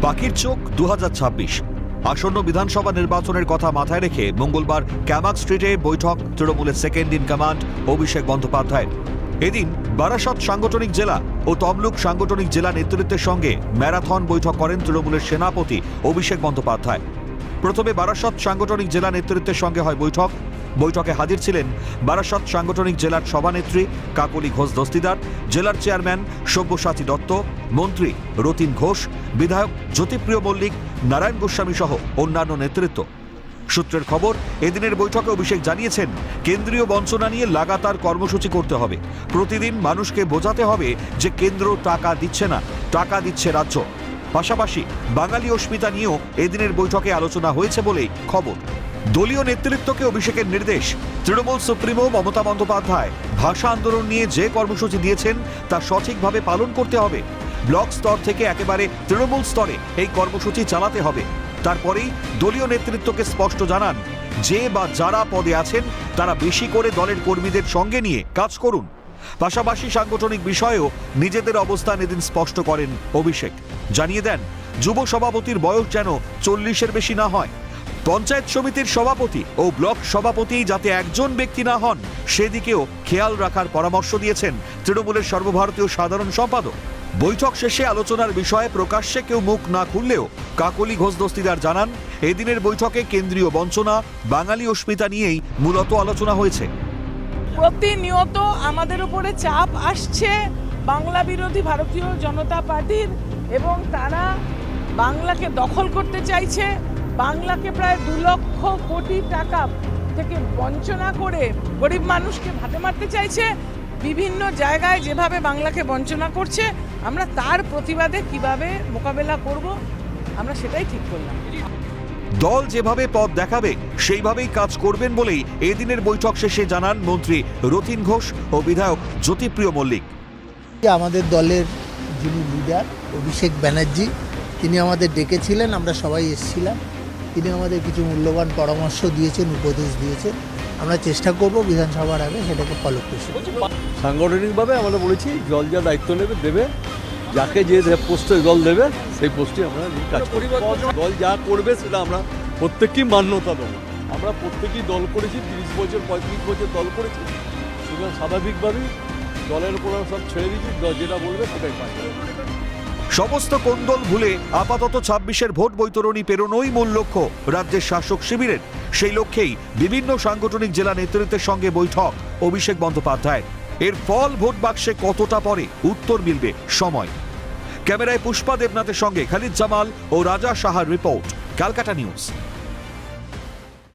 বাকির চোখ 2026। আসন্ন বিধানসভা নির্বাচনের কথা মাথায় রেখে মঙ্গলবার ক্যামাক স্ট্রিটে বৈঠক তৃণমূলের সেকেন্ড ইন কমান্ড অভিষেক বন্দ্যোপাধ্যায়ের। এদিন বারাসত সাংগঠনিক জেলা ও তমলুক সাংগঠনিক জেলা নেতৃত্বের সঙ্গে ম্যারাথন বৈঠক করেন তৃণমূলের সেনাপতি অভিষেক বন্দ্যোপাধ্যায়। প্রথমে বারাসত সাংগঠনিক জেলা নেতৃত্বের সঙ্গে হয় বৈঠক। বৈঠকে হাজির ছিলেন বারাসত সাংগঠনিক জেলার সভানেত্রী কাকলি ঘোষ দস্তিদার, জেলার চেয়ারম্যান সব্যসাচী দত্ত, মন্ত্রী রতিন ঘোষ, বিধায়ক জ্যোতিপ্রিয় মল্লিক, নারায়ণ গোস্বামী সহ অন্যান্য নেতৃত্ব। সূত্রের খবর, এদিনের বৈঠকে অভিষেক জানিয়েছেন, কেন্দ্রীয় বঞ্চনা নিয়ে লাগাতার কর্মসূচি করতে হবে। প্রতিদিন মানুষকে বোঝাতে হবে যে কেন্দ্র টাকা দিচ্ছে না, টাকা দিচ্ছে রাজ্য। পাশাপাশি বাঙালি অস্মিতা নিয়েও এদিনের বৈঠকে আলোচনা হয়েছে বলেই খবর। দলীয় নেতৃত্বকে অভিষেকের নির্দেশ, তৃণমূল সুপ্রিমো মমতা বন্দ্যোপাধ্যায় ভাষা আন্দোলন নিয়ে যে কর্মসূচি দিয়েছেন তা সঠিকভাবে পালন করতে হবে। ব্লক স্তর থেকে একেবারে তৃণমূল স্তরে এই কর্মসূচি চালাতে হবে। তারপরেই দলীয় নেতৃত্বকে স্পষ্ট জানান, যে বা যারা পদে আছেন তারা বেশি করে দলের কর্মীদের সঙ্গে নিয়ে কাজ করুন। পাশাপাশি সাংগঠনিক বিষয়েও নিজেদের অবস্থান এদিন স্পষ্ট করেন অভিষেক। জানিয়ে দেন, যুব সভাপতির বয়স যেন 40-এর বেশি না হয়। পঞ্চায়েত সমিতির সভাপতি ও ব্লক সভাপতি যাতে একজন ব্যক্তি না হন, সেদিকেও খেয়াল রাখার পরামর্শ দিয়েছেন তৃণমূলের সর্বভারতীয় সাধারণ সম্পাদক। বৈঠক শেষে আলোচনার বিষয়ে প্রকাশ্যে কেউ মুখ না খুললেও কাকলি ঘোষ দস্তিদার জানান, এদিনের বৈঠকে কেন্দ্রীয় বঞ্চনা, বাঙালি অস্মিতা নিয়েই মূলত আলোচনা হয়েছে। প্রতিনিয়ত আমাদের উপরে চাপ আসছে বাংলা বিরোধী ভারতীয় জনতা পার্টির, এবং তারা বাংলাকে দখল করতে চাইছে। বাংলাকে প্রায় 2 লক্ষ কোটি টাকা থেকে বঞ্চনা করে গরিব মানুষকে ভাতে মারতে চাইছে। বিভিন্ন জায়গায় যেভাবে বাংলাকে বঞ্চনা করছে, আমরা তার প্রতিবাদে কিভাবে মোকাবেলা করব, আমরা সেটাই ঠিক করলাম। দল যেভাবে পথ দেখাবে সেইভাবেই কাজ করবেন বলেই এদিনের বৈঠক শেষে জানান মন্ত্রী রতিন ঘোষ ও বিধায়ক জ্যোতিপ্রিয় মল্লিক। আমাদের দলের যিনি লিডার অভিষেক ব্যানার্জি, তিনি আমাদের ডেকেছিলেন, আমরা সবাই এসেছিলাম। তিনি আমাদের কিছু মূল্যবান পরামর্শ দিয়েছেন, উপদেশ দিয়েছেন। আমরা চেষ্টা করব বিধানসভার আগে সেটাকে ফলো করতে। সাংগঠনিকভাবে আমরা বলেছি, দল যা দায়িত্ব দেবে, যাকে যে পোস্টে দল দেবে সেই পোস্টে আমরা কাজ করি। দল যা করবে সেটা আমরা প্রত্যেকেই মান্যতা দেবো। আমরা প্রত্যেকেই দল করেছি, 30 বছর 35 বছর দল করেছি। সুতরাং স্বাভাবিকভাবেই দলের উপর সব ছেড়ে দিচ্ছি, যেটা বলবে সেটাই পাই। সমস্ত কোন্দল ভুলে আপাতত 26-এর ভোট বৈতরণী পেরোনোই মূল লক্ষ্য রাজ্যের শাসক শিবিরের। সেই লক্ষ্যেই বিভিন্ন সাংগঠনিক জেলা নেতৃত্বের সঙ্গে বৈঠক অভিষেক বন্দ্যোপাধ্যায়ের। এর ফল ভোট বাক্সে কতটা পড়ে, উত্তর মিলবে সময়। ক্যামেরায় পুষ্পা দেবনাথের সঙ্গে খালিদ জামাল ও রাজা সাহার রিপোর্ট, ক্যালকাটা নিউজ।